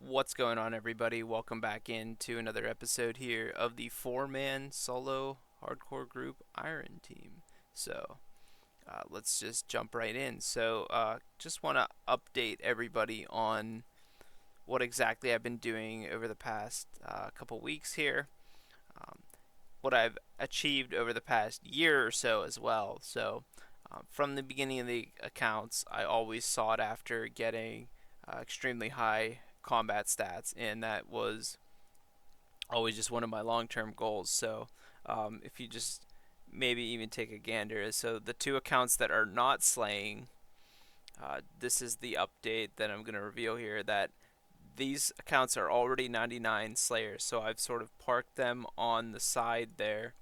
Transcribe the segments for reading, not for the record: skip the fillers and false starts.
What's going on, everybody? Welcome back into another episode here of the four-man solo hardcore group Iron Team. Let's just jump right in. Just want to update everybody on what exactly I've been doing over the past couple weeks here, um, what I've achieved over the past year or so as well. From the beginning of the accounts, I always sought after getting extremely high combat stats, and that was always just one of my long-term goals. If you just maybe even take a gander, so the two accounts that are not slaying, this is the update that I'm going to reveal here. That these accounts are already 99 slayers, so I've sort of parked them on the side there.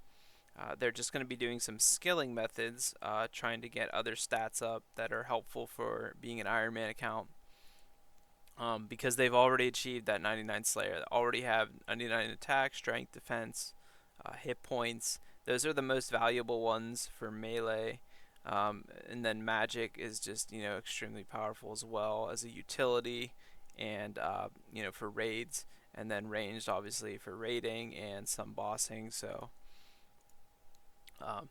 They're just going to be doing some skilling methods, trying to get other stats up that are helpful for being an Iron Man account. Because they've already achieved that 99 Slayer. They already have 99 attack, strength, defense, hit points. Those are the most valuable ones for melee. And then magic is just extremely powerful as well as a utility, and for raids. And then ranged obviously for raiding and some bossing. Um,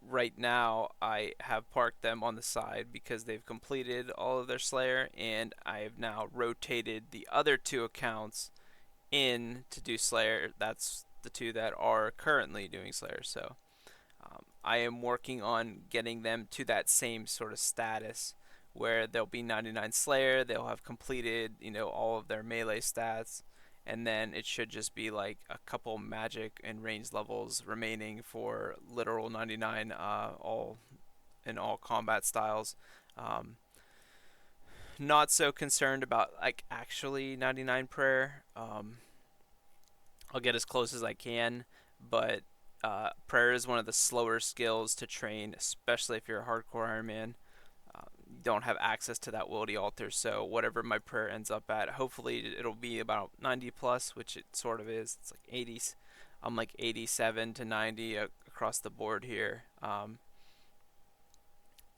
right now I have parked them on the side because they've completed all of their Slayer, and I have now rotated the other two accounts in to do Slayer. That's the two that are currently doing Slayer. I am working on getting them to that same sort of status where they'll be 99 Slayer, they'll have completed, all of their melee stats, and then it should just be like a couple magic and range levels remaining for literal 99 all in all combat styles. Um, Not so concerned about like actually 99 prayer. I'll get as close as I can, but prayer is one of the slower skills to train, especially if you're a hardcore Iron Man. You don't have access to that wildy altar, so whatever my prayer ends up at, hopefully it'll be about 90 plus, which it sort of is. It's like 80s. I'm like 87 to 90 across the board here.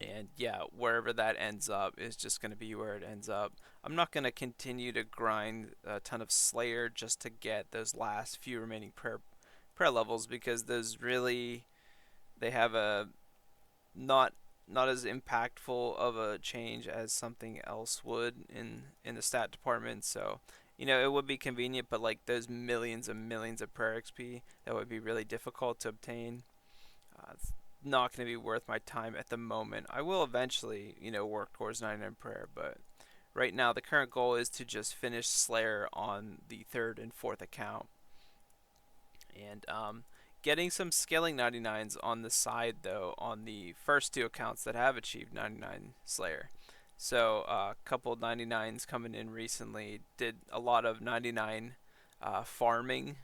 And yeah, wherever that ends up is just going to be where it ends up. I'm not going to continue to grind a ton of Slayer just to get those last few remaining prayer levels, because those really, they have a not not as impactful of a change as something else would in the stat department. So it would be convenient, but like those millions and millions of prayer XP, that would be really difficult to obtain. It's not going to be worth my time at the moment. I will eventually, work towards 99 prayer, but right now the current goal is to just finish Slayer on the third and fourth account, and getting some scaling 99s on the side though on the first two accounts that have achieved 99 Slayer. A couple 99s coming in recently, did a lot of 99 farming,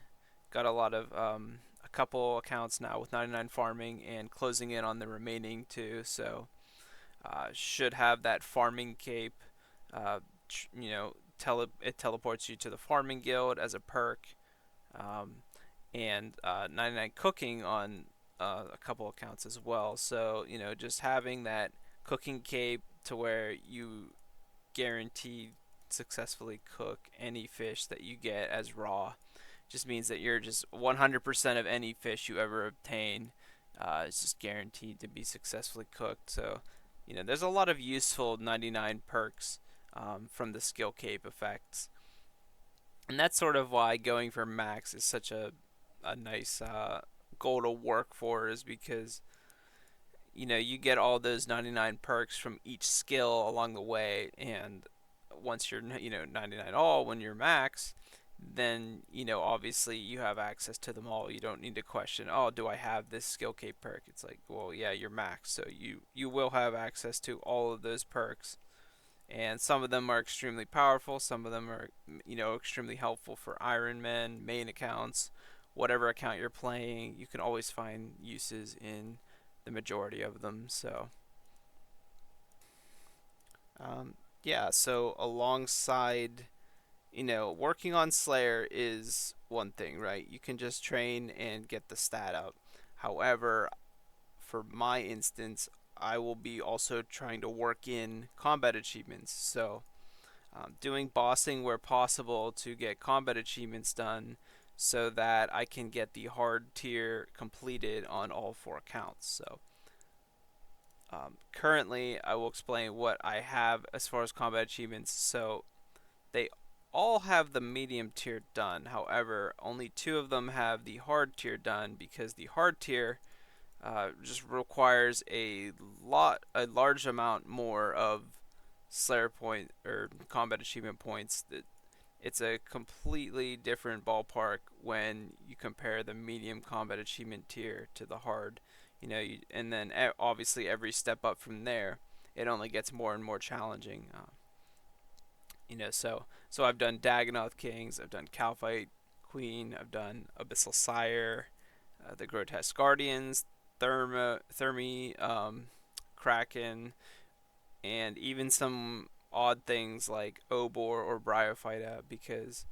got a couple accounts now with 99 farming and closing in on the remaining two. Should have that farming cape. Uh, it teleports you to the farming guild as a perk. Um, and 99 cooking on a couple accounts as well. Just having that cooking cape to where you guarantee successfully cook any fish that you get as raw just means that you're just 100% of any fish you ever obtain is just guaranteed to be successfully cooked. There's a lot of useful 99 perks from the skill cape effects. And that's sort of why going for max is such a nice goal to work for, is because you get all those 99 perks from each skill along the way, and once you're 99 all when you're max, then obviously you have access to them all. You don't need to question, oh, do I have this skill cape perk? It's like, well, yeah, you're max, so you will have access to all of those perks, and some of them are extremely powerful, some of them are extremely helpful for Iron Man main accounts. Whatever account you're playing, you can always find uses in the majority of them. Um, yeah, so alongside, working on Slayer is one thing, right? You can just train and get the stat up. However, for my instance, I will be also trying to work in combat achievements. doing bossing where possible to get combat achievements done so that I can get the hard tier completed on all 4 accounts. So currently, I will explain what I have as far as combat achievements. So they all have the medium tier done. However, only 2 of them have the hard tier done because the hard tier just requires a large amount more of Slayer point or combat achievement points. That it's a completely different ballpark when you compare the medium combat achievement tier to the hard. And then obviously every step up from there, it only gets more and more challenging. So I've done Dagonoth Kings, I've done Calphite Queen, I've done Abyssal Sire, the Grotesque Guardians, Thermi, Kraken, and even some odd things like Obor or Bryophyta because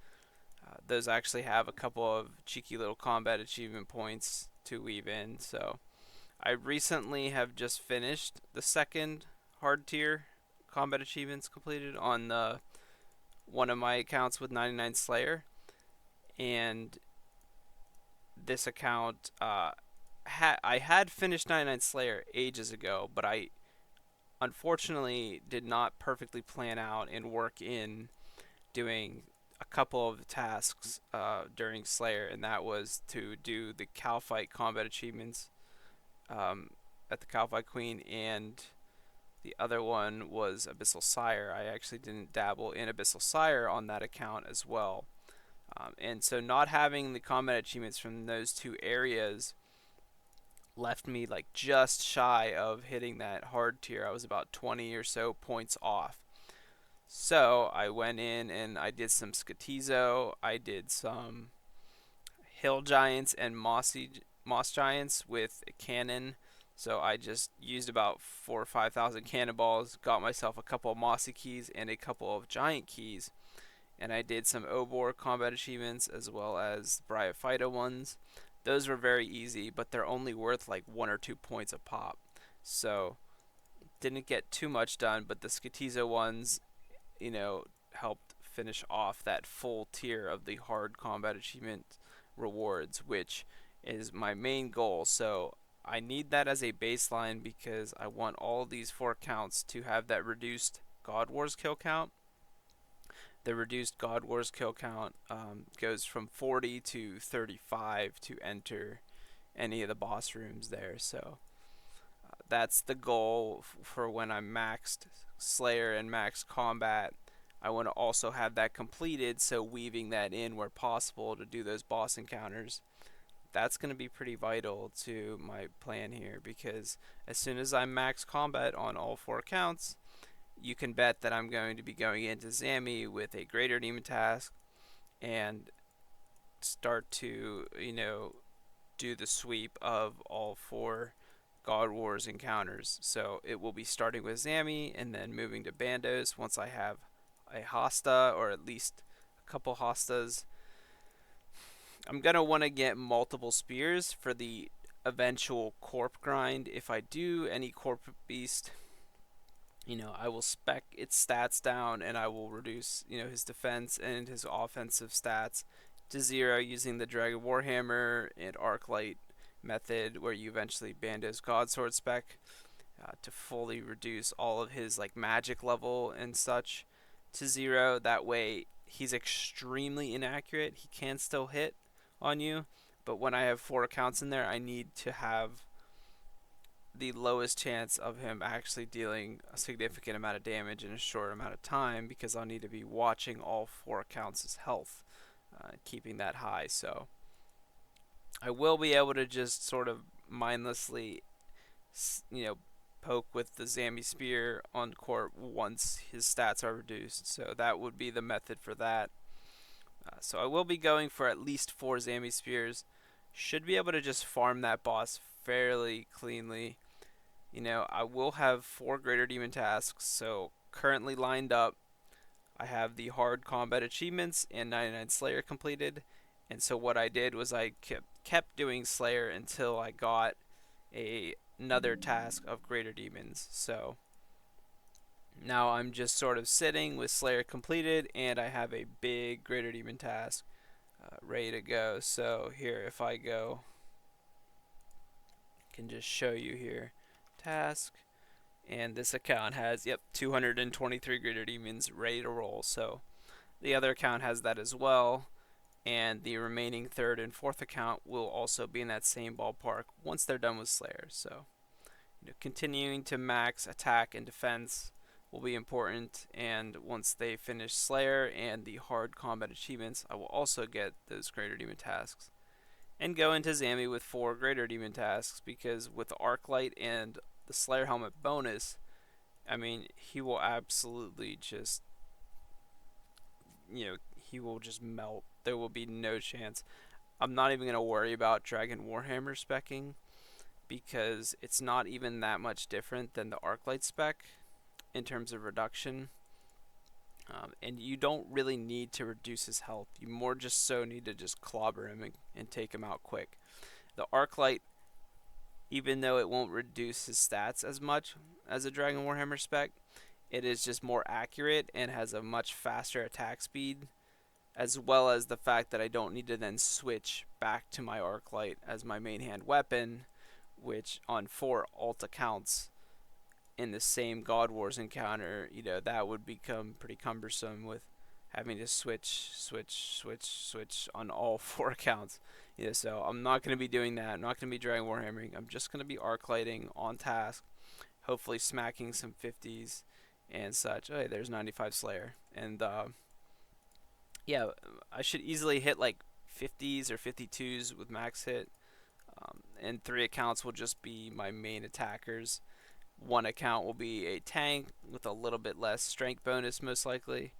those actually have a couple of cheeky little combat achievement points to weave in. So I recently have just finished the second hard tier combat achievements completed on one of my accounts with 99 Slayer, and this account I had finished 99 Slayer ages ago, but I unfortunately did not perfectly plan out and work in doing a couple of tasks during Slayer, and that was to do the Calphite combat achievements at the Calphite Queen, and the other one was Abyssal Sire. I actually didn't dabble in Abyssal Sire on that account as well. And so not having the combat achievements from those 2 areas left me like just shy of hitting that hard tier. I was about 20 or so points off. So I went in and I did some Skatizo, I did some Hill Giants and Moss Giants with a cannon. So I just used about 4 or 5,000 cannonballs, got myself a couple of Mossy keys and a couple of Giant keys, and I did some Obor combat achievements as well as Bryophyta ones. Those were very easy, but they're only worth like 1 or 2 points a pop. So didn't get too much done, but the Skatizo ones, helped finish off that full tier of the hard combat achievement rewards, which is my main goal. So I need that as a baseline because I want all of these 4 accounts to have that reduced God Wars kill count. The reduced God Wars kill count goes from 40 to 35 to enter any of the boss rooms there. So that's the goal for when I'm maxed Slayer and max combat. I want to also have that completed, so weaving that in where possible to do those boss encounters. That's going to be pretty vital to my plan here because as soon as I'm max combat on all 4 accounts, you can bet that I'm going to be going into Zami with a greater demon task and start to, do the sweep of all 4 God Wars encounters. So it will be starting with Zami and then moving to Bandos once I have a Hosta or at least a couple Hostas. I'm going to want to get multiple spears for the eventual Corp grind. If I do any Corp Beast, I will spec its stats down and I will reduce, his defense and his offensive stats to 0 using the Dragon Warhammer and Arclight method where you eventually Bandos Godsword spec to fully reduce all of his magic level and such to 0. That way he's extremely inaccurate. He can still hit on you, but when I have 4 accounts in there, I need to have the lowest chance of him actually dealing a significant amount of damage in a short amount of time because I'll need to be watching all 4 accounts' health, keeping that high. So I will be able to just sort of mindlessly, poke with the Zami Spear on Corp once his stats are reduced. So that would be the method for that. So I will be going for at least 4 Zami Spears. Should be able to just farm that boss fairly cleanly. I will have 4 Greater Demon tasks, so currently lined up, I have the hard combat achievements and 99 Slayer completed. And so what I did was I kept doing Slayer until I got another task of Greater Demons. So Now I'm just sort of sitting with Slayer completed, and I have a big Greater Demon task ready to go. So here, if I go, I can just show you here, task, and this account has, yep, 223 Greater Demons ready to roll. So the other account has that as well, and the remaining third and fourth account will also be in that same ballpark once they're done with Slayer. So continuing to max attack and defense will be important, and once they finish Slayer and the hard combat achievements, I will also get those Greater Demon tasks. And go into Zammy with 4 Greater Demon tasks, because with the Arclight and the Slayer Helmet bonus, I mean, he will absolutely just, he will just melt. There will be no chance. I'm not even going to worry about Dragon Warhammer specking, because it's not even that much different than the Arclight spec in terms of reduction. And you don't really need to reduce his health. You more just so need to just clobber him and take him out quick. The Arclight, even though it won't reduce his stats as much as a Dragon Warhammer spec, it is just more accurate and has a much faster attack speed, as well as the fact that I don't need to then switch back to my Arclight as my main hand weapon, which on 4 alt accounts in the same God Wars encounter, that would become pretty cumbersome with having to switch on all 4 accounts. So I'm not going to be doing that. I'm not going to be Dragon Warhammering. I'm just going to be Arclighting on task, hopefully smacking some 50s and such. Oh, hey, there's 95 Slayer. And yeah, I should easily hit like 50s or 52s with max hit. And 3 accounts will just be my main attackers. 1 account will be a tank with a little bit less strength bonus, most likely.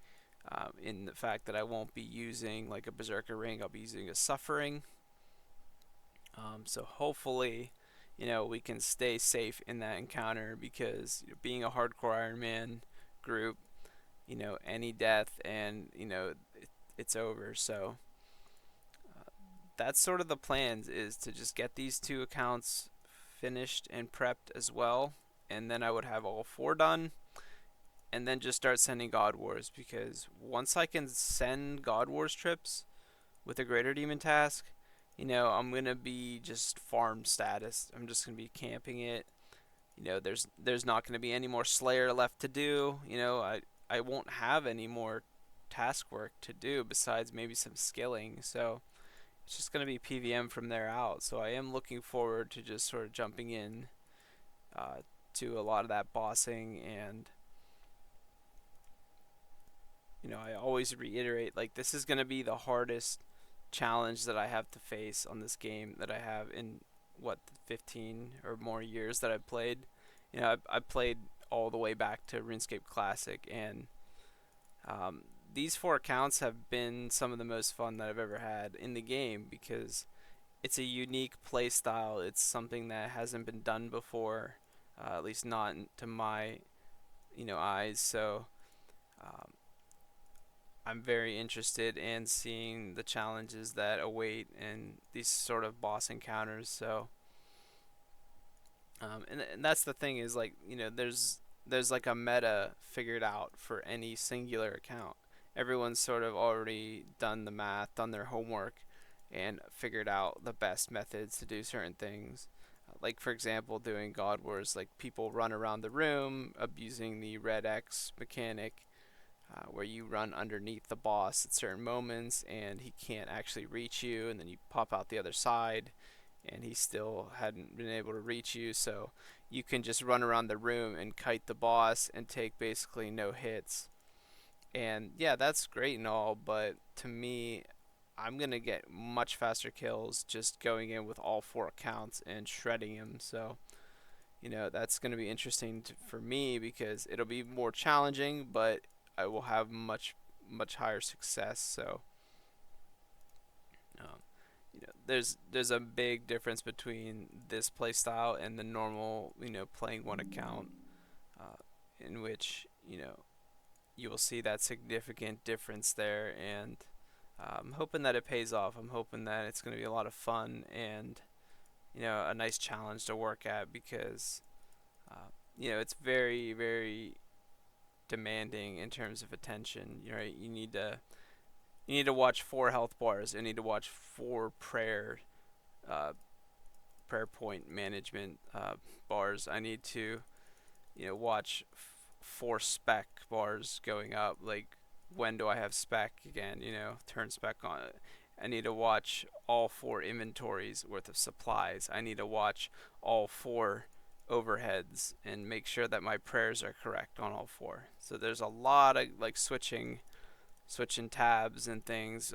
In the fact that I won't be using like a Berserker Ring, I'll be using a Suffering. So hopefully, we can stay safe in that encounter, because being a hardcore Iron Man group, any death and it's over. So that's sort of the plans, is to just get these 2 accounts finished and prepped as well, and then I would have all 4 done, and then just start sending God Wars, because once I can send God Wars trips with a Greater Demon task, I'm gonna be just farm status. I'm just gonna be camping it. There's not gonna be any more Slayer left to do. I won't have any more task work to do besides maybe some skilling. So it's just gonna be PVM from there out. So I am looking forward to just sort of jumping in uh, to a lot of that bossing. And I always reiterate, like, this is gonna be the hardest challenge that I have to face on this game that I have in 15 or more years that I've played. I played all the way back to RuneScape Classic, and these 4 accounts have been some of the most fun that I've ever had in the game, because it's a unique play style. It's something that hasn't been done before, at least not to my eyes. So um, I'm very interested in seeing the challenges that await in these sort of boss encounters. So, and that's the thing, is like, there's like a meta figured out for any singular account. Everyone's sort of already done the math, done their homework, and figured out the best methods to do certain things. Like, for example, doing God Wars, like, people run around the room abusing the red X mechanic, where you run underneath the boss at certain moments and he can't actually reach you, and then you pop out the other side and he still hadn't been able to reach you. So you can just run around the room and kite the boss and take basically no hits. And yeah, that's great and all, but to me, I'm going to get much faster kills just going in with all 4 accounts and shredding him. So that's going to be interesting for me, because it'll be more challenging, but I will have much higher success. So um, there's a big difference between this playstyle and the normal playing 1 account, in which you will see that significant difference there. And I'm hoping that it pays off. I'm hoping that it's going to be a lot of fun and a nice challenge to work at, because it's very, very demanding in terms of attention. Right? You need to watch 4 health bars. You need to watch 4 uh, prayer point management bars. I need to watch 4 spec bars going up. Like, when do I have spec again? Turn spec on. I need to watch all 4 inventories worth of supplies. I need to watch all 4 overheads and make sure that my prayers are correct on all 4. So there's a lot of like switching tabs and things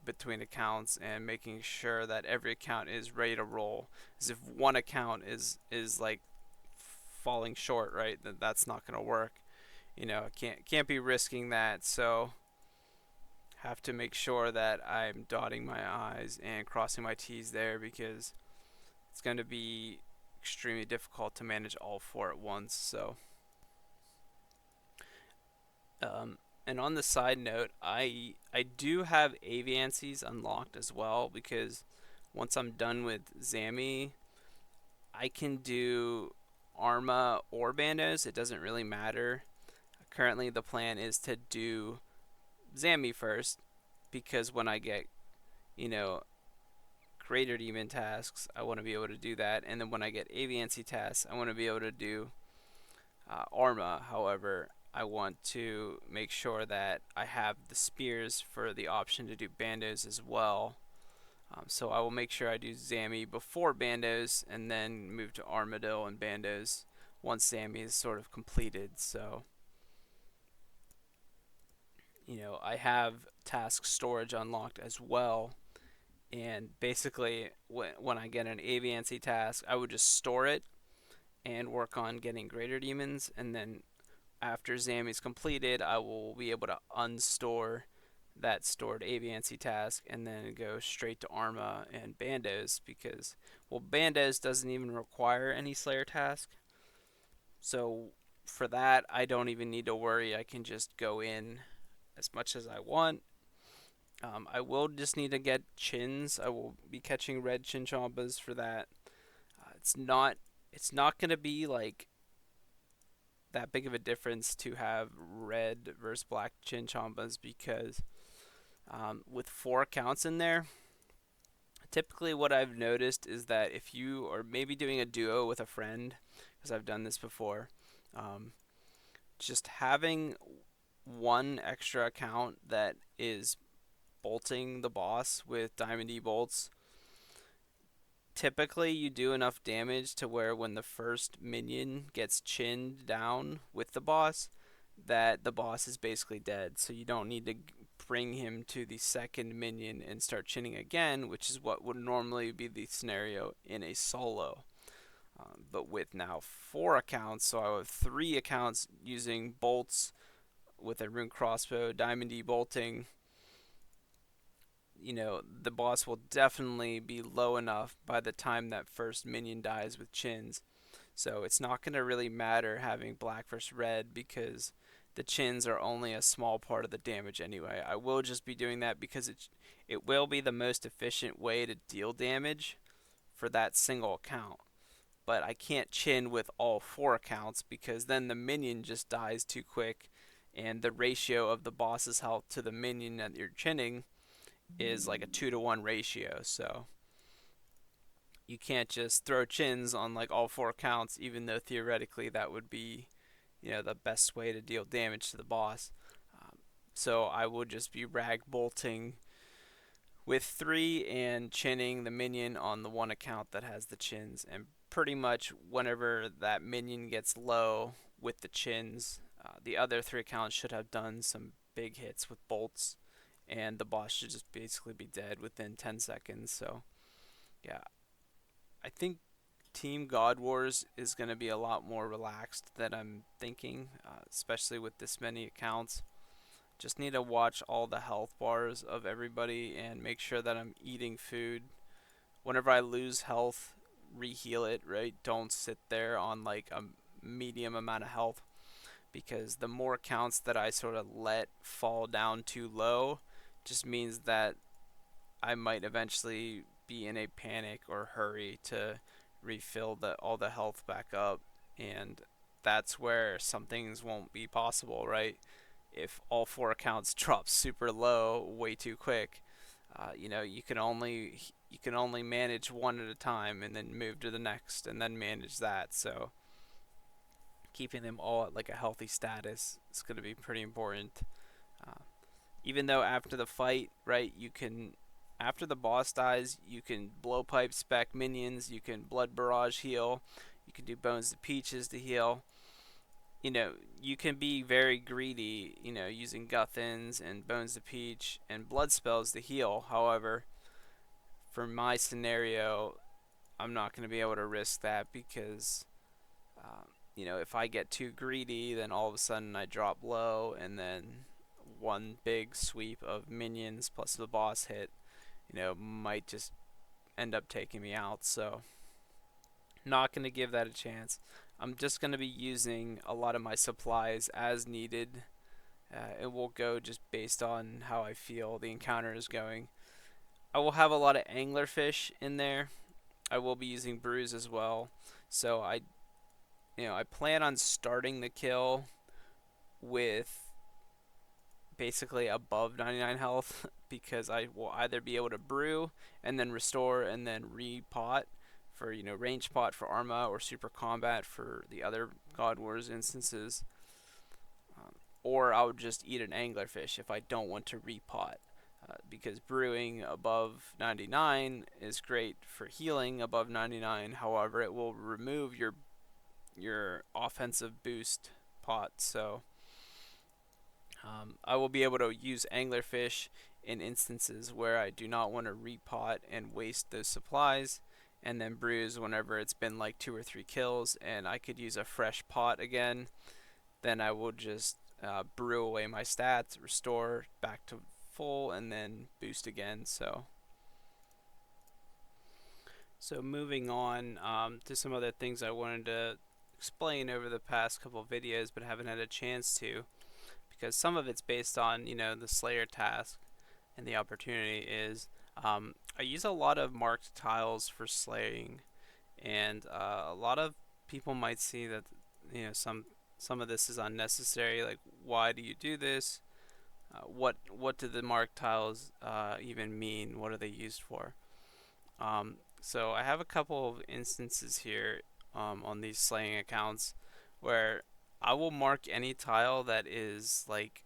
between accounts and making sure that every account is ready to roll. As if one account is like falling short, right? That's not going to work. Can't be risking that. So have to make sure that I'm dotting my I's and crossing my T's there, because it's going to be extremely difficult to manage all 4 at once. So um, and on the side note, I do have Aviancies unlocked as well, because once I'm done with Zami, I can do Arma or Bandos. It doesn't really matter. Currently, the plan is to do Zami first, because when I get, you know, Greater Demon tasks, I want to be able to do that. And then when I get Aviancy tasks, I want to be able to do Arma. However, I want to make sure that I have the spears for the option to do Bandos as well. So I will make sure I do Zami before Bandos, and then move to Armadillo and Bandos once Zami is sort of completed. So, I have task storage unlocked as well. And basically, when I get an Aviancy task, I would just store it and work on getting Greater Demons. And then after Zami's completed, I will be able to unstore that stored Aviancy task and then go straight to Arma and Bandos, because, well, Bandos doesn't even require any Slayer task. So for that, I don't even need to worry. I can just go in as much as I want. I will just need to get chins. I will be catching red chinchompas for that. It's not gonna be like that big of a difference to have red versus black chinchompas, because with 4 accounts in there, typically what I've noticed is that if you are maybe doing a duo with a friend, because I've done this before, just having one extra account that is bolting the boss with Diamond E bolts, typically you do enough damage to where when the first minion gets chinned down with the boss, that the boss is basically dead. So you don't need to bring him to the second minion and start chinning again, which is what would normally be the scenario in a solo. But with now 4 accounts, so I have 3 accounts using bolts with a rune crossbow, Diamond E bolting, the boss will definitely be low enough by the time that first minion dies with chins. So it's not going to really matter having black versus red, because the chins are only a small part of the damage anyway. I will just be doing that because it will be the most efficient way to deal damage for that single account. But I can't chin with all 4 accounts, because then the minion just dies too quick, and the ratio of the boss's health to the minion that you're chinning is like a 2-to-1 ratio. So you can't just throw chins on like all 4 accounts, even though theoretically that would be, the best way to deal damage to the boss. So I would just be rag bolting with 3 and chinning the minion on the 1 account that has the chins. And pretty much whenever that minion gets low with the chins, the other 3 accounts should have done some big hits with bolts, and the boss should just basically be dead within 10 seconds. So, yeah, I think Team God Wars is going to be a lot more relaxed than I'm thinking, especially with this many accounts. Just need to watch all the health bars of everybody and make sure that I'm eating food. Whenever I lose health, reheal it, right? Don't sit there on like a medium amount of health, because the more accounts that I sort of let fall down too low just means that I might eventually be in a panic or hurry to refill all the health back up, and that's where some things won't be possible, right? If all four accounts drop super low way too quick, you can only manage one at a time and then move to the next and then manage that. So keeping them all at like a healthy status is going to be pretty important. Uh, Even though after the fight, right, after the boss dies, you can blowpipe spec minions, you can blood barrage heal, you can do bones to peaches to heal. You can be very greedy, using Guthins and bones to peach and blood spells to heal. However, for my scenario, I'm not going to be able to risk that because, if I get too greedy, then all of a sudden I drop low, and then one big sweep of minions plus the boss hit, might just end up taking me out. So, not going to give that a chance. I'm just going to be using a lot of my supplies as needed. It will go just based on how I feel the encounter is going. I will have a lot of anglerfish in there. I will be using brews as well. So I plan on starting the kill with basically above 99 health because I will either be able to brew and then restore and then repot for range pot for Arma or super combat for the other God Wars instances, or I would just eat an anglerfish if I don't want to repot. Because brewing above 99 is great for healing above 99. However, it will remove your offensive boost pot. So I will be able to use anglerfish in instances where I do not want to repot and waste those supplies, and then brews whenever it's been like 2 or 3 kills and I could use a fresh pot again. Then I will just brew away my stats, restore back to full, and then boost again. So moving on to some other things I wanted to explain over the past couple of videos but haven't had a chance to, because some of it's based on the Slayer task and the opportunity is I use a lot of marked tiles for slaying, and a lot of people might see that some of this is unnecessary. Like, why do you do this? What do the marked tiles even mean? What are they used for? So I have a couple of instances here on these slaying accounts where I will mark any tile that is like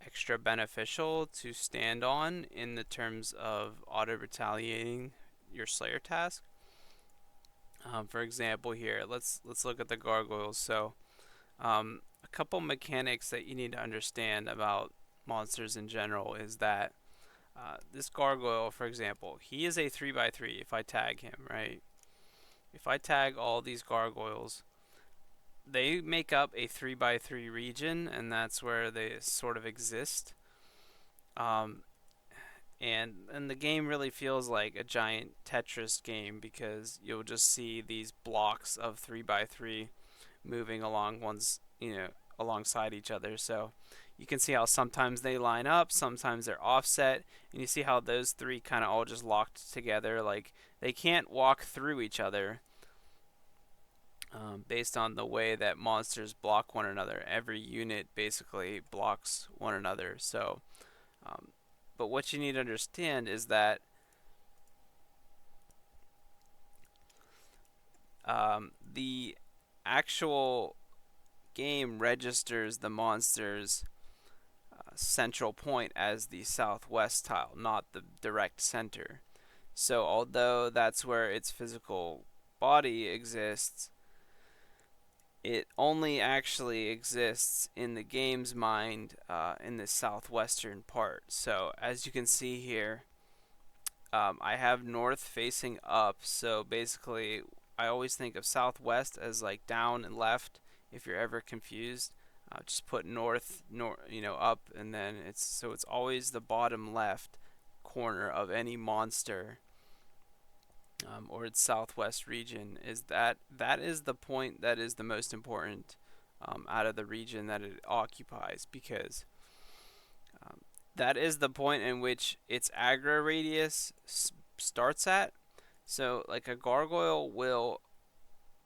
extra beneficial to stand on in the terms of auto-retaliating your Slayer task. For example, here let's look at the gargoyles. So a couple mechanics that you need to understand about monsters in general is that this gargoyle, for example, he is a 3x3 if I tag him, right? If I tag all these gargoyles, they make up a 3x3 region, and that's where they sort of exist. And the game really feels like a giant Tetris game because you'll just see these blocks of 3x3 moving alongside each other. So you can see how sometimes they line up, sometimes they're offset, and you see how those three kind of all just locked together. Like, they can't walk through each other based on the way that monsters block one another. Every unit basically blocks one another. So, but what you need to understand is that the actual game registers the monster's central point as the southwest tile, not the direct center. So although that's where its physical body exists, it only actually exists in the game's mind in the southwestern part. So as you can see here, I have north facing up, so basically I always think of southwest as like down and left. If you're ever confused, just put north, up, and then it's always the bottom left corner of any monster, or its southwest region. That is the point that is the most important out of the region that it occupies, because that is the point in which its aggro radius starts at. So like a gargoyle will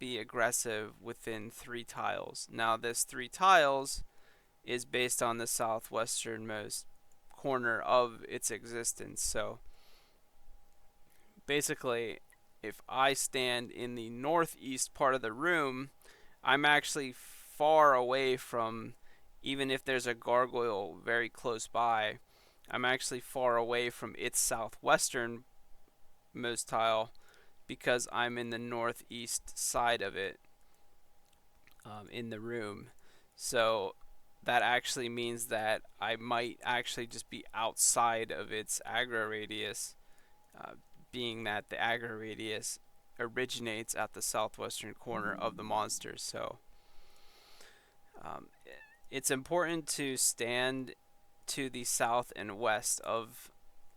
be aggressive within 3 tiles. Now, this 3 tiles is based on the southwesternmost corner of its existence. So basically, if I stand in the northeast part of the room, I'm actually far away from, even if there's a gargoyle very close by, I'm actually far away from its southwestern most tile because I'm in the northeast side of it in the room. So that actually means that I might actually just be outside of its aggro radius, uh, being that the aggro radius originates at the southwestern corner of the monster. So um, it's important to stand to the south and west of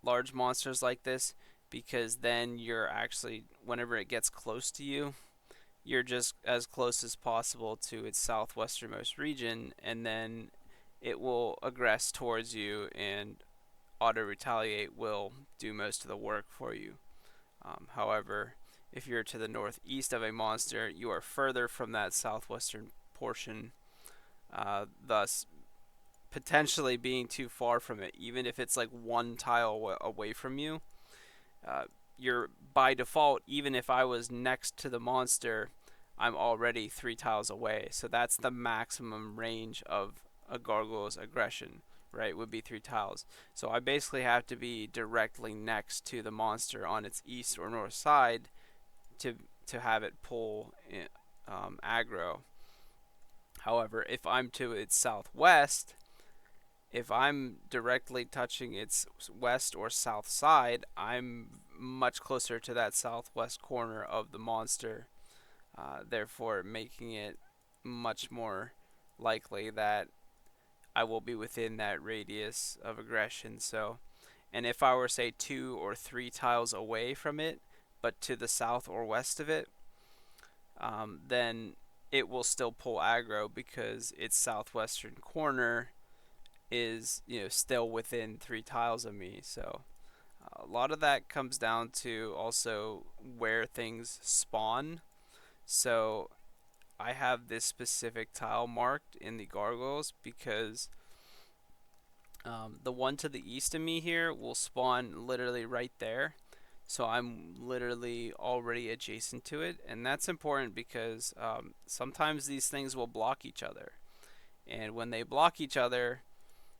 large monsters like this, because then you're actually, whenever it gets close to you, you're just as close as possible to its southwesternmost region, and then it will aggress towards you, and Auto-Retaliate will do most of the work for you. However, if you're to the northeast of a monster, you are further from that southwestern portion, thus potentially being too far from it. Even if it's like 1 tile away from you, uh, you're by default, even if I was next to the monster, I'm already 3 tiles away. So that's the maximum range of a gargoyle's aggression, right? Would be 3 tiles. So I basically have to be directly next to the monster on its east or north side to have it pull aggro. However, if I'm to its southwest, if I'm directly touching its west or south side, I'm much closer to that southwest corner of the monster, therefore making it much more likely that I will be within that radius of aggression. So, and if I were, say, 2 or 3 tiles away from it, but to the south or west of it, then it will still pull aggro because its southwestern corner is, still within 3 tiles of me. So a lot of that comes down to also where things spawn. So I have this specific tile marked in the gargoyles because the one to the east of me here will spawn literally right there. So I'm literally already adjacent to it, and that's important because sometimes these things will block each other. And when they block each other,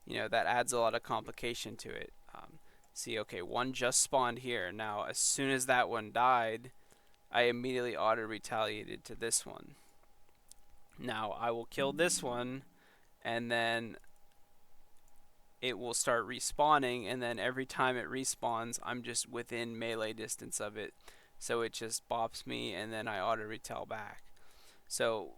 that adds a lot of complication to it. See, okay, one just spawned here. Now, as soon as that one died, I immediately auto-retaliated to this one. Now, I will kill this one, and then it will start respawning, and then every time it respawns, I'm just within melee distance of it. So it just bops me, and then I auto-retell back. So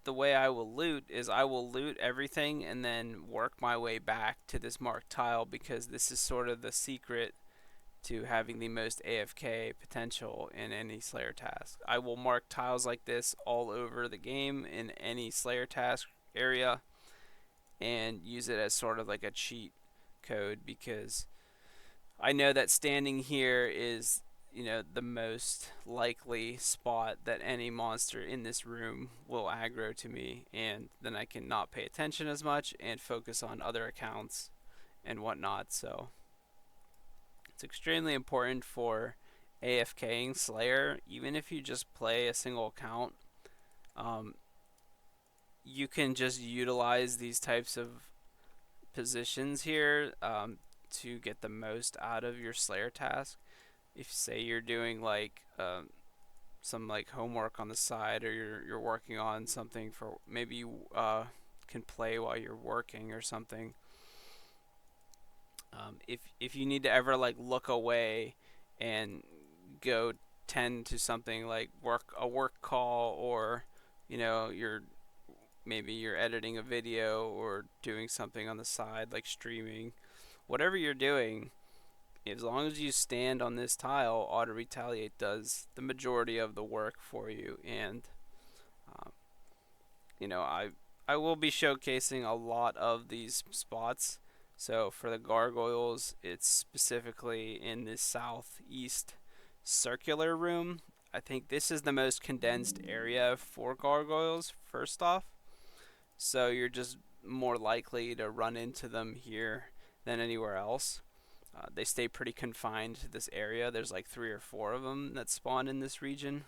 the way I will loot is I will loot everything and then work my way back to this marked tile, because this is sort of the secret to having the most AFK potential in any Slayer task. I will mark tiles like this all over the game in any Slayer task area and use it as sort of like a cheat code, because I know that standing here is, the most likely spot that any monster in this room will aggro to me, and then I can not pay attention as much and focus on other accounts and whatnot. So it's extremely important for AFKing Slayer. Even if you just play a single account, you can just utilize these types of positions here to get the most out of your Slayer task. If, say, you're doing like some like homework on the side, or you're working on something for, maybe you can play while you're working or something. If you need to ever like look away and go tend to something like a work call, or maybe you're editing a video or doing something on the side like streaming, whatever you're doing, as long as you stand on this tile, Auto-Retaliate does the majority of the work for you. And um, I will be showcasing a lot of these spots. So for the gargoyles, it's specifically in this southeast circular room. I think this is the most condensed area for gargoyles, first off. So you're just more likely to run into them here than anywhere else. They stay pretty confined to this area. There's like 3 or 4 of them that spawn in this region.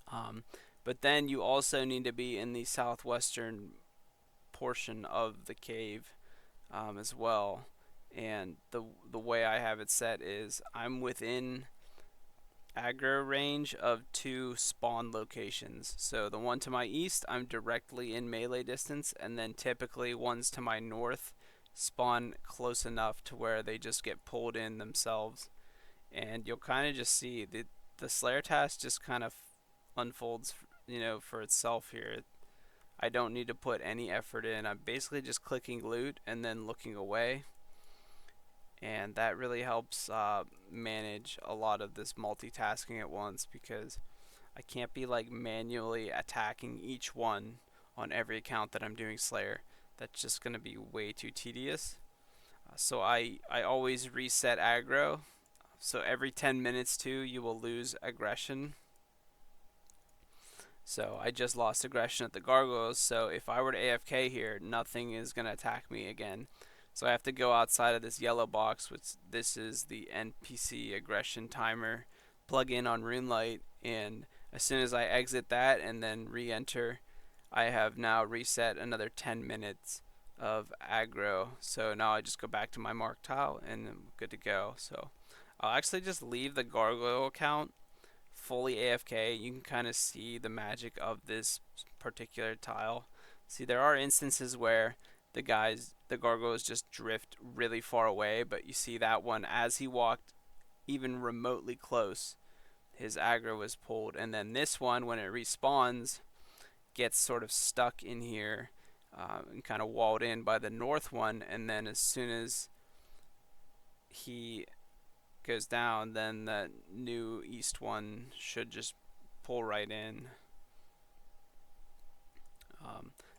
Um, but then you also need to be in the southwestern portion of the cave as well. And the way I have it set is I'm within aggro range of 2 spawn locations. So the one to my east, I'm directly in melee distance, and then typically ones to my north spawn close enough to where they just get pulled in themselves. And you'll kind of just see the Slayer task just kind of unfolds, for itself here. I don't need to put any effort in. I'm basically just clicking loot and then looking away, and that really helps manage a lot of this multitasking at once, because I can't be like manually attacking each one on every account that I'm doing Slayer. That's just going to be way too tedious. So I always reset aggro. So every 10 minutes too, you will lose aggression. So I just lost aggression at the gargoyles, so if I were to AFK here, nothing is going to attack me again. So I have to go outside of this yellow box, which this is the NPC aggression timer, plug in on RuneLite, and as soon as I exit that and then re-enter, I have now reset another 10 minutes of aggro. So now I just go back to my mark tile and I'm good to go. So I'll actually just leave the gargoyle account fully AFK. You can kind of see the magic of this particular tile. See, there are instances where the gargoyles just drift really far away, but you see that one, as he walked even remotely close, his aggro was pulled. And then this one, when it respawns, gets sort of stuck in here and kind of walled in by the north one, and then as soon as he goes down, then the new east one should just pull right in.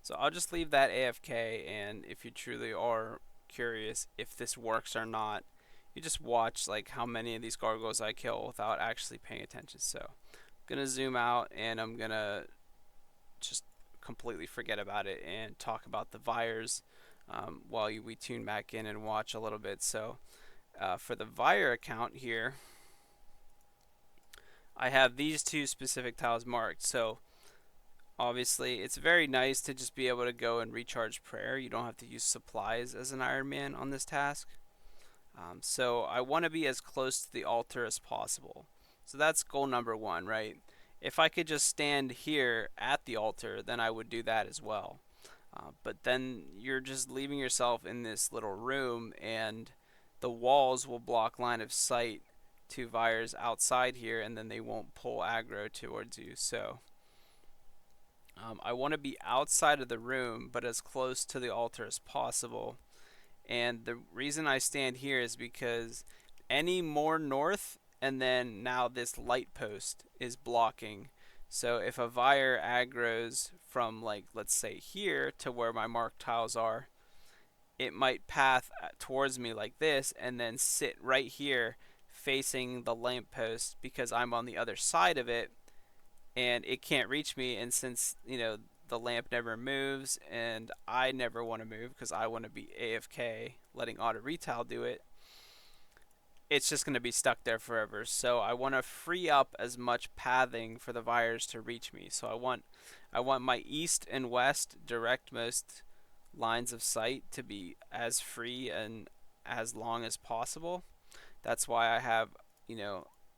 So I'll just leave that AFK, and if you truly are curious if this works or not, you just watch like how many of these gargoyles I kill without actually paying attention. So I'm gonna zoom out and I'm gonna just completely forget about it and talk about the Vires while we tune back in and watch a little bit. So for the Vire account here, I have these 2 specific tiles marked. So obviously it's very nice to just be able to go and recharge prayer. You don't have to use supplies as an Iron Man on this task. So I want to be as close to the altar as possible. So that's goal number 1, right? If I could just stand here at the altar, then I would do that as well. But then you're just leaving yourself in this little room, and the walls will block line of sight to Vires outside here, and then they won't pull aggro towards you. So I want to be outside of the room, but as close to the altar as possible. And the reason I stand here is because any more north, and then now this light post is blocking. So if a Vire aggroes from, like, let's say here to where my marked tiles are, it might path towards me like this and then sit right here facing the lamppost, because I'm on the other side of it and it can't reach me. And since the lamp never moves and I never want to move because I want to be AFK letting Auto-Retaliate do it, it's just going to be stuck there forever. So I want to free up as much pathing for the Vires to reach me. So I want my east and west direct most lines of sight to be as free and as long as possible. That's why I have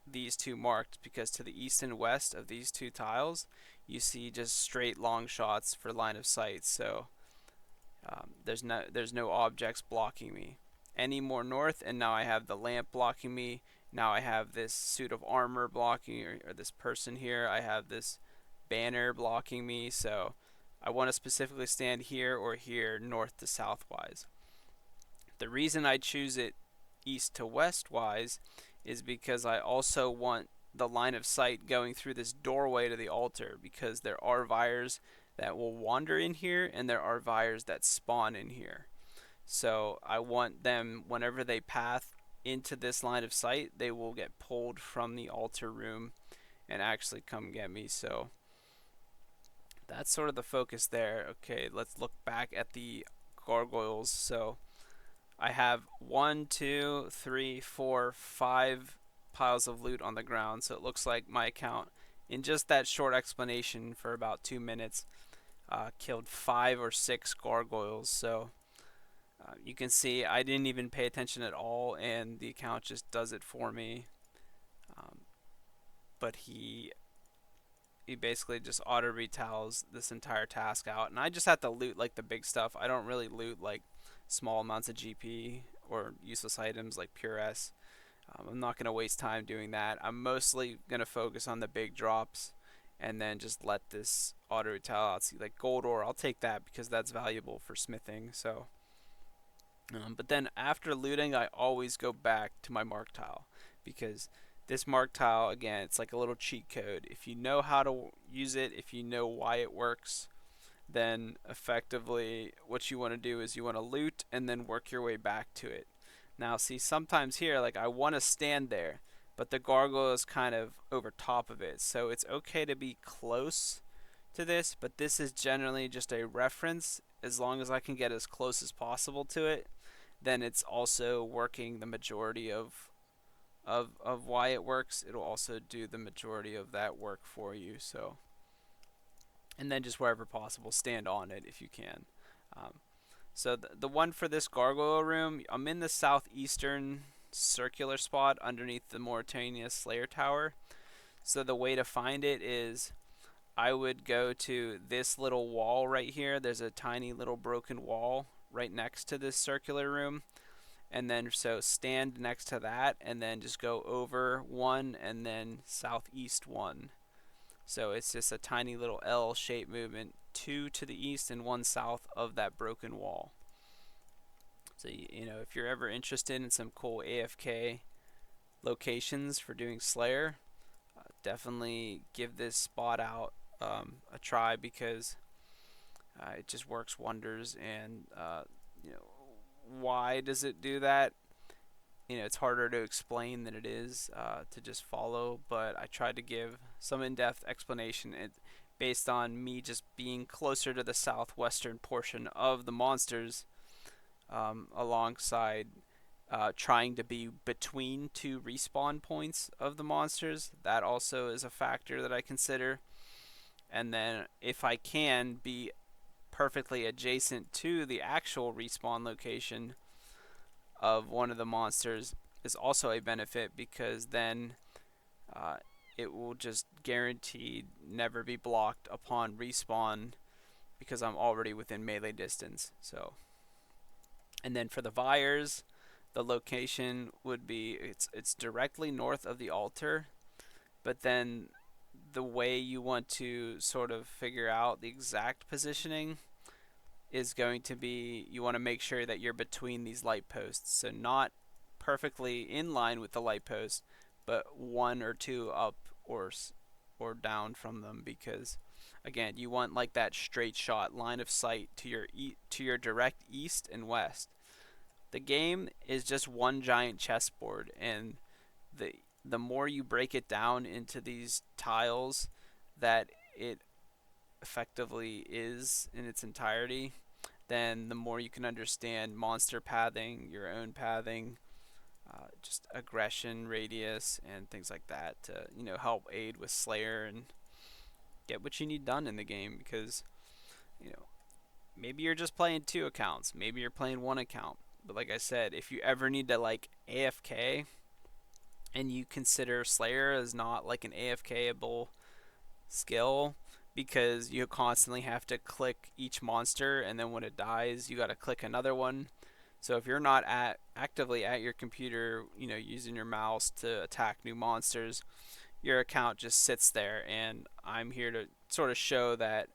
these 2 marked, because to the east and west of these 2 tiles you see just straight long shots for line of sight. So there's no objects blocking me. Any more north, and now I have the lamp blocking me. Now I have this suit of armor blocking, or this person here. I have this banner blocking me. So I want to specifically stand here or here, north to south wise. The reason I choose it east to west wise is because I also want the line of sight going through this doorway to the altar, because there are Vires that will wander in here and there are Vires that spawn in here. So I want them, whenever they path into this line of sight, they will get pulled from the altar room and actually come get me. So that's sort of the focus there. Okay, let's look back at the gargoyles. So I have 5 piles of loot on the ground. So it looks like my account, in just that short explanation for about 2 minutes, killed 5 or 6 gargoyles. So you can see I didn't even pay attention at all, and the account just does it for me. Um, but he basically just auto retals this entire task out, and I just have to loot like the big stuff. I don't really loot like small amounts of GP or useless items like Pure S. I'm not gonna waste time doing that. I'm mostly gonna focus on the big drops, and then just let this auto retaliate out. See, like gold ore, I'll take that because that's valuable for smithing. So, but then after looting, I always go back to my mark tile because this mark tile, again, it's like a little cheat code. If you know how to use it, if you know why it works, then effectively what you want to do is you want to loot and then work your way back to it. Now, see, sometimes here, like I want to stand there, but the gargoyle is kind of over top of it. So it's okay to be close to this, but this is generally just a reference. As long as I can get as close as possible to it, then it's also working the majority of why it works. It'll also do the majority of that work for you. So, and then just wherever possible, stand on it if you can. Um, so the one for this gargoyle room, I'm in the southeastern circular spot underneath the Mauritania Slayer Tower. So the way to find it is I would go to this little wall right here. There's a tiny little broken wall right next to this circular room. And then so stand next to that and then just go over one and then southeast one. So it's just a tiny little L-shaped movement, 2 to the east and 1 south of that broken wall. So you know, if you're ever interested in some cool AFK locations for doing Slayer, definitely give this spot out a try because it just works wonders. And you know, why does it do that? You know, it's harder to explain than it is to just follow, but I tried to give some in-depth explanation based on me just being closer to the southwestern portion of the monsters, alongside trying to be between 2 respawn points of the monsters. That also is a factor that I consider. And then if I can be perfectly adjacent to the actual respawn location of one of the monsters is also a benefit because then it will just guaranteed never be blocked upon respawn because I'm already within melee distance. So, and then for the Vyres, the location would be it's directly north of the altar, but then the way you want to sort of figure out the exact positioning is going to be you want to make sure that you're between these light posts. So not perfectly in line with the light posts, but 1 or 2 up or down from them because again, you want like that straight shot line of sight to your direct east and west. The game is just one giant chessboard, and the more you break it down into these tiles that it effectively is in its entirety, then the more you can understand monster pathing, your own pathing, just aggression radius and things like that to help aid with Slayer and get what you need done in the game. Because maybe you're just playing 2 accounts, maybe you're playing 1 account, but like I said, if you ever need to like AFK and you consider Slayer as not like an AFK-able skill because you constantly have to click each monster and then when it dies you got to click another one. So if you're not actively at your computer, using your mouse to attack new monsters, your account just sits there. And I'm here to sort of show that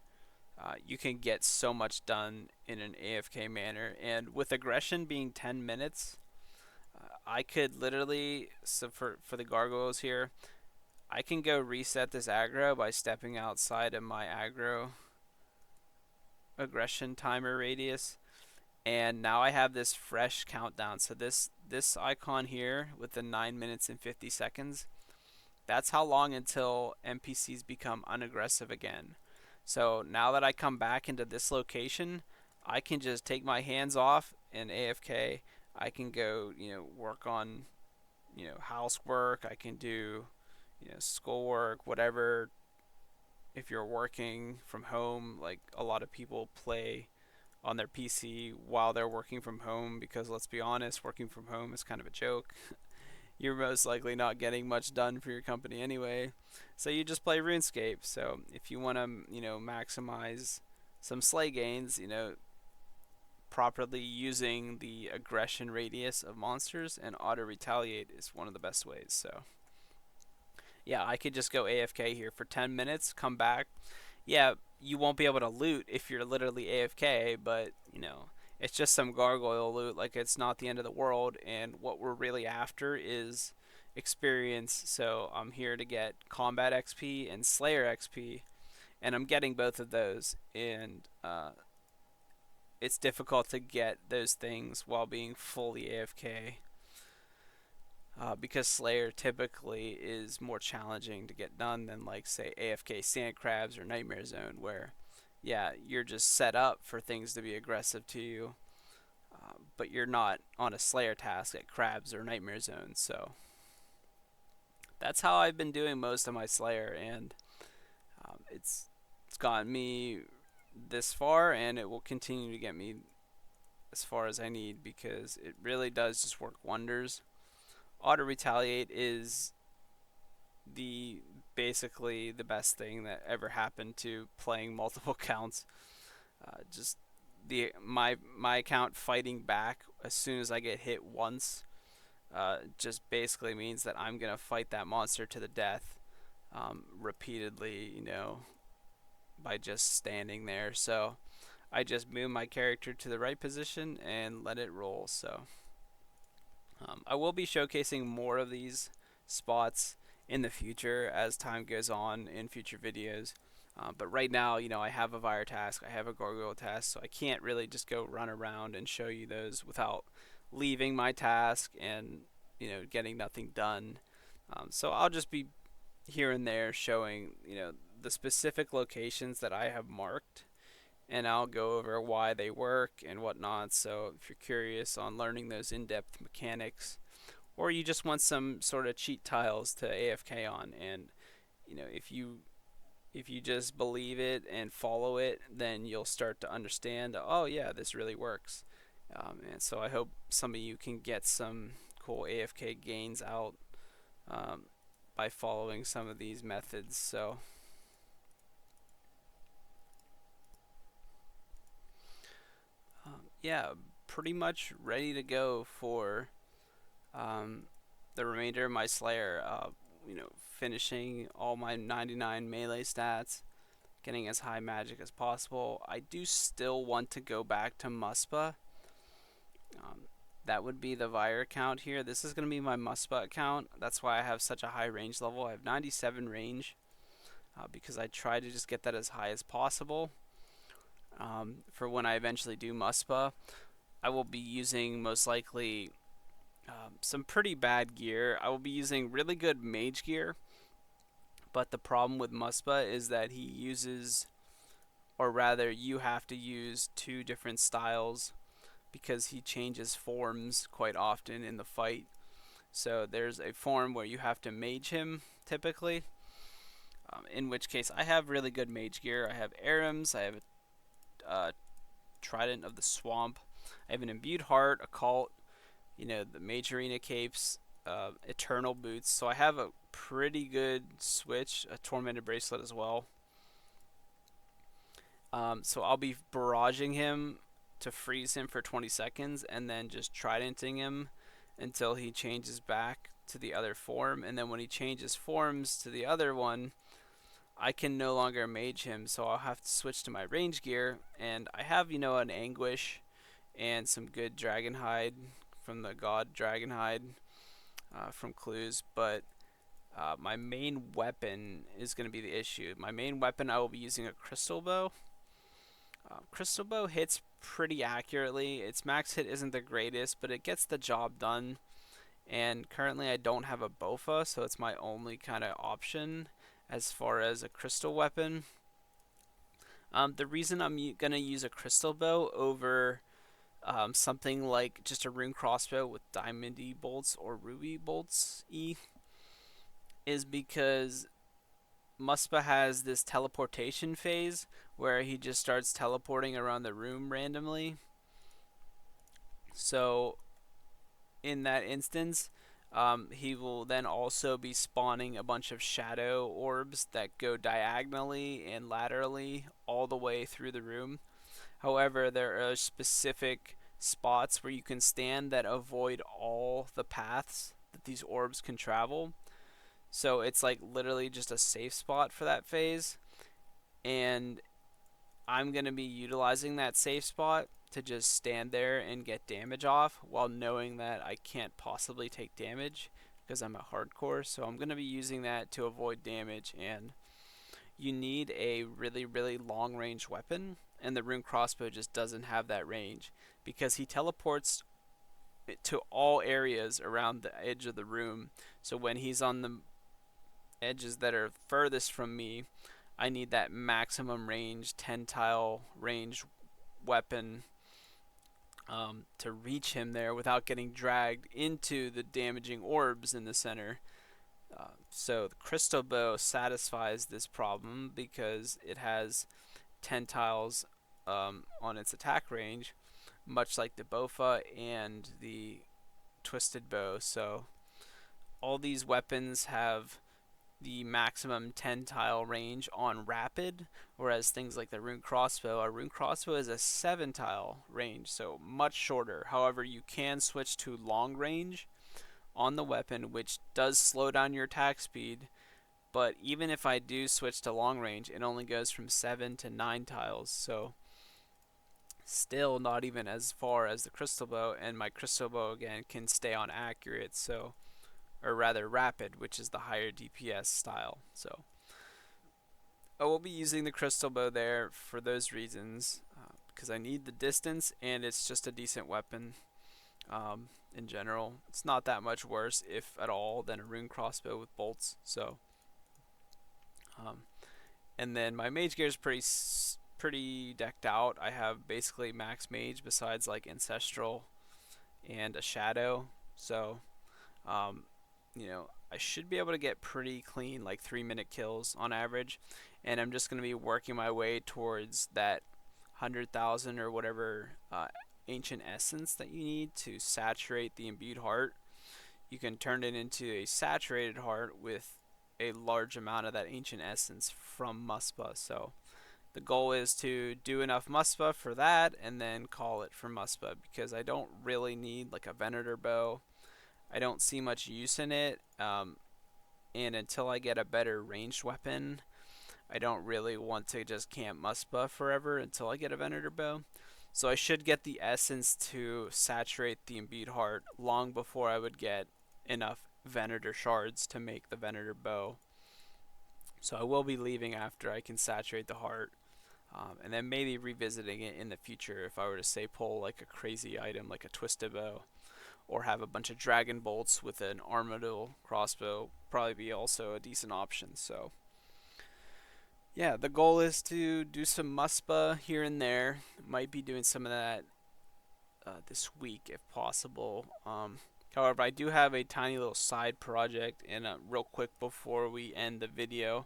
you can get so much done in an AFK manner. And with aggression being 10 minutes, I could literally, so for the gargoyles here, I can go reset this aggro by stepping outside of my aggro aggression timer radius. And now I have this fresh countdown. So this icon here with the 9 minutes and 50 seconds, That's how long until NPCs become unaggressive again. So now that I come back into this location, I can just take my hands off and AFK. I can go, work on, housework. I can do, schoolwork, whatever. If you're working from home, like a lot of people play on their PC while they're working from home because let's be honest, working from home is kind of a joke. You're most likely not getting much done for your company anyway. So you just play RuneScape. So if you want to, maximize some slay gains, properly using the aggression radius of monsters and auto-retaliate is one of the best ways. So yeah, I could just go AFK here for 10 minutes, come back. Yeah, you won't be able to loot if you're literally AFK, but it's just some gargoyle loot. Like, it's not the end of the world, and what we're really after is experience. So I'm here to get combat XP and Slayer XP, and I'm getting both of those. And it's difficult to get those things while being fully AFK. Because Slayer typically is more challenging to get done than, like, say, AFK Sand Crabs or Nightmare Zone, where, yeah, you're just set up for things to be aggressive to you, but you're not on a Slayer task at Crabs or Nightmare Zone. So that's how I've been doing most of my Slayer, and it's gotten me this far, and it will continue to get me as far as I need because it really does just work wonders. Auto Retaliate is the basically the best thing that ever happened to playing multiple counts. Just my account fighting back as soon as I get hit once just basically means that I'm gonna fight that monster to the death repeatedly, by just standing there. So I just move my character to the right position and let it roll. So I will be showcasing more of these spots in the future as time goes on in future videos. But right now, I have a Vire task, I have a Gargoyle task, so I can't really just go run around and show you those without leaving my task and, getting nothing done. So I'll just be here and there showing, the specific locations that I have marked, and I'll go over why they work and whatnot. So if you're curious on learning those in-depth mechanics, or you just want some sort of cheat tiles to AFK on, and if you just believe it and follow it, then you'll start to understand, oh yeah, this really works. And so I hope some of you can get some cool AFK gains out by following some of these methods. So yeah, pretty much ready to go for the remainder of my Slayer. Finishing all my 99 melee stats, getting as high magic as possible. I do still want to go back to Muspa. That would be the Vire account here. This is going to be my Muspa account. That's why I have such a high range level. I have 97 range because I try to just get that as high as possible. For when I eventually do Muspa, I will be using most likely some pretty bad gear. I will be using really good mage gear, but the problem with Muspa is that he uses, or rather you have to use, two different styles because he changes forms quite often in the fight. So there's a form where you have to mage him typically, in which case I have really good mage gear. I have Arims, I have a Trident of the Swamp, I have an Imbued Heart, Occult, the Mage Arena capes, Eternal boots. So I have a pretty good switch, a Tormented bracelet as well. So I'll be barraging him to freeze him for 20 seconds and then just tridenting him until he changes back to the other form. And then when he changes forms to the other one, I can no longer mage him, so I'll have to switch to my range gear. And I have, an Anguish and some good Dragonhide from the God Dragonhide from Clues, but my main weapon is going to be the issue. My main weapon, I will be using a Crystal Bow. Crystal Bow hits pretty accurately. Its max hit isn't the greatest, but it gets the job done. and currently I don't have a Bofa, so it's my only kind of option as far as a crystal weapon. The reason I'm gonna use a crystal bow over something like just a rune crossbow with diamondy bolts or ruby bolts is because Muspa has this teleportation phase where he just starts teleporting around the room randomly. So in that instance, he will then also be spawning a bunch of shadow orbs that go diagonally and laterally all the way through the room. However, there are specific spots where you can stand that avoid all the paths that these orbs can travel. So it's like literally just a safe spot for that phase. And I'm going to be utilizing that safe spot to just stand there and get damage off while knowing that I can't possibly take damage because I'm a hardcore. So I'm going to be using that to avoid damage, and you need a really, really long range weapon, and the rune crossbow just doesn't have that range because he teleports to all areas around the edge of the room. So when he's on the edges that are furthest from me, I need that maximum range 10 tile range weapon to reach him there without getting dragged into the damaging orbs in the center. So the crystal bow satisfies this problem because it has 10 tiles on its attack range, much like the Bofa and the twisted bow. So all these weapons have the maximum 10 tile range on rapid, whereas things like the rune crossbow, a rune crossbow is a 7 tile range, so much shorter. However, you can switch to long range on the weapon, which does slow down your attack speed. But even if I do switch to long range, it only goes from 7 to 9 tiles, so still not even as far as the crystal bow, and my crystal bow again can stay on accurate, so or rather rapid, which is the higher DPS style. So I will be using the crystal bow there for those reasons, because I need the distance and it's just a decent weapon. In general, it's not that much worse, if at all, than a rune crossbow with bolts. So, and then my mage gear is pretty decked out. I have basically max mage besides like ancestral and a shadow. So, um, I should be able to get pretty clean, like 3-minute kills on average. And I'm just going to be working my way towards that 100,000 or whatever ancient essence that you need to saturate the imbued heart. You can turn it into a saturated heart with a large amount of that ancient essence from Muspa. So the goal is to do enough Muspa for that and then call it for Muspa, because I don't really need like a Venator bow. I don't see much use in it, and until I get a better ranged weapon, I don't really want to just camp Muspa forever until I get a Venator bow. So I should get the essence to saturate the imbued heart long before I would get enough Venator shards to make the Venator bow. So I will be leaving after I can saturate the heart, and then maybe revisiting it in the future if I were to say pull like a crazy item like a twisted bow, or have a bunch of dragon bolts with an armadillo crossbow. Probably be also a decent option. So yeah, the goal is to do some Muspa here and there. Might be doing some of that this week if possible. However, I do have a tiny little side project, and real quick before we end the video,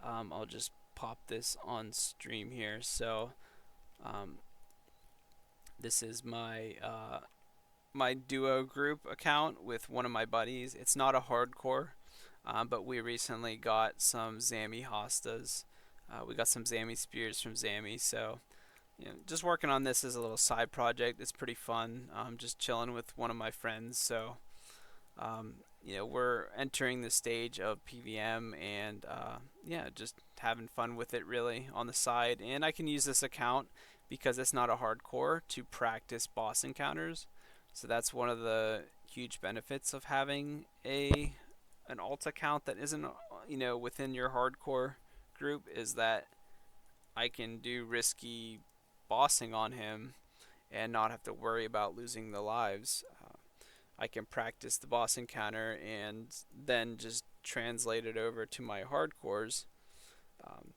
I'll just pop this on stream here. So this is my duo group account with one of my buddies. It's not a hardcore, but we recently got some Zami hostas. We got some Zami spears from Zami, so just working on this as a little side project. It's pretty fun. Just chilling with one of my friends. So we're entering the stage of PVM, and just having fun with it really on the side. And I can use this account because it's not a hardcore to practice boss encounters. So that's one of the huge benefits of having an alt account that isn't within your hardcore group, is that I can do risky bossing on him and not have to worry about losing the lives. I can practice the boss encounter and then just translate it over to my hardcores, um,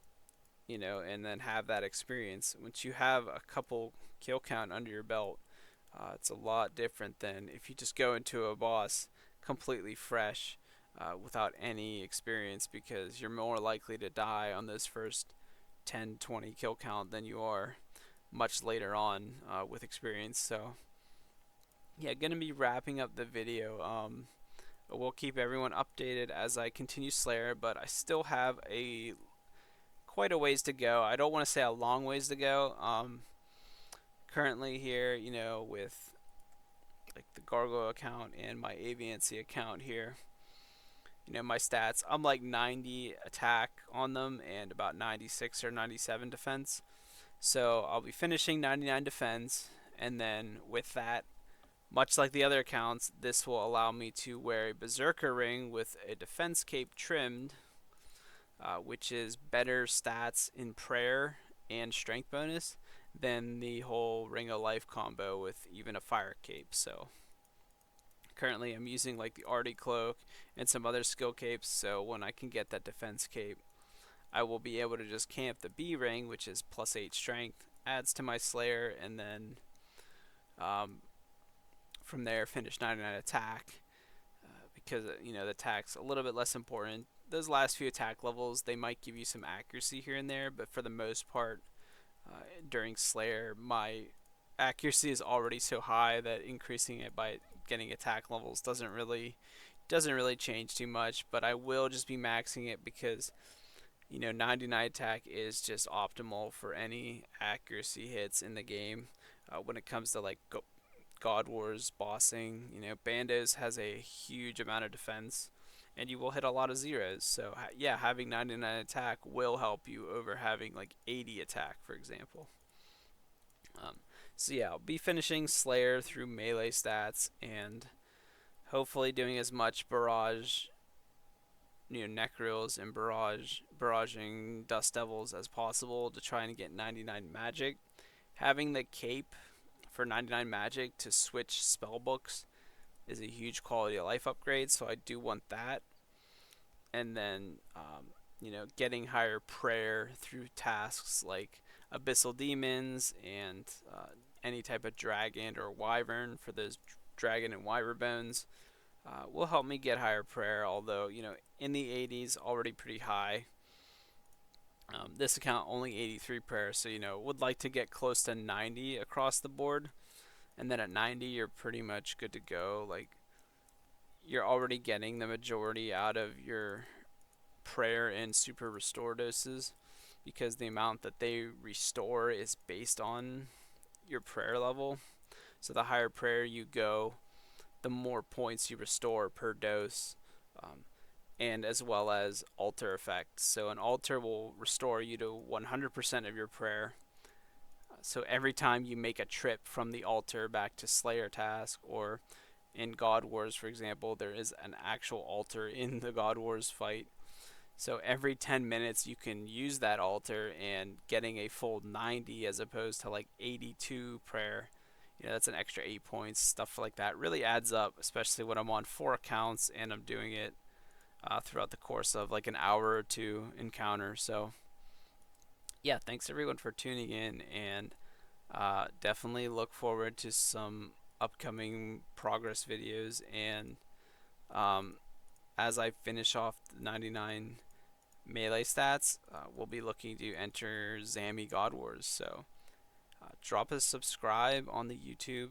and then have that experience. Once you have a couple kill count under your belt, it's a lot different than if you just go into a boss completely fresh, without any experience, because you're more likely to die on those first 10, 20 kill count than you are much later on, with experience. So yeah, gonna be wrapping up the video. We'll keep everyone updated as I continue Slayer, but I still have a quite a ways to go. I don't want to say a long ways to go. Currently here, with like the Gargoyle account and my Aviancy account here, my stats, I'm like 90 attack on them and about 96 or 97 defense. So I'll be finishing 99 defense, and then with that, much like the other accounts, this will allow me to wear a Berserker ring with a defense cape trimmed, which is better stats in prayer and strength bonus than the whole Ring of Life combo with even a fire cape. So currently I'm using like the Artie cloak and some other skill capes, so when I can get that defense cape, I will be able to just camp the B ring, which is plus 8 strength, adds to my Slayer, and then from there finish 99 attack, because the attack's a little bit less important. Those last few attack levels, they might give you some accuracy here and there, but for the most part, during Slayer, my accuracy is already so high that increasing it by getting attack levels doesn't really change too much. But I will just be maxing it because 99 attack is just optimal for any accuracy hits in the game. When it comes to like God Wars bossing, Bandos has a huge amount of defense, and you will hit a lot of zeros. So yeah, having 99 attack will help you over having like 80 attack, for example. So yeah, I'll be finishing Slayer through melee stats and hopefully doing as much barrage, Necrils and barraging Dust Devils as possible to try and get 99 magic. Having the cape for 99 magic to switch spell books is a huge quality of life upgrade, so I do want that. And then, getting higher prayer through tasks like Abyssal Demons and any type of dragon or wyvern for those dragon and wyvern bones will help me get higher prayer, although, in the 80s, already pretty high. This account only 83 prayer, so, would like to get close to 90 across the board. And then at 90, you're pretty much good to go. Like, you're already getting the majority out of your prayer and super restore doses, because the amount that they restore is based on your prayer level. So the higher prayer you go, the more points you restore per dose, and as well as altar effects. So an altar will restore you to 100% of your prayer. So every time you make a trip from the altar back to Slayer task, or in God Wars, for example, there is an actual altar in the God Wars fight. So every 10 minutes you can use that altar, and getting a full 90 as opposed to like 82 prayer, that's an extra 8 points. Stuff like that really adds up, especially when I'm on 4 accounts and I'm doing it throughout the course of like an hour or two encounter. So yeah, thanks everyone for tuning in, and definitely look forward to some upcoming progress videos. And as I finish off the 99 melee stats, we'll be looking to enter Zami God Wars. So drop a subscribe on the YouTube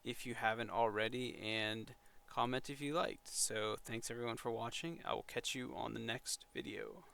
if you haven't already, and comment if you liked. So thanks everyone for watching. I will catch you on the next video.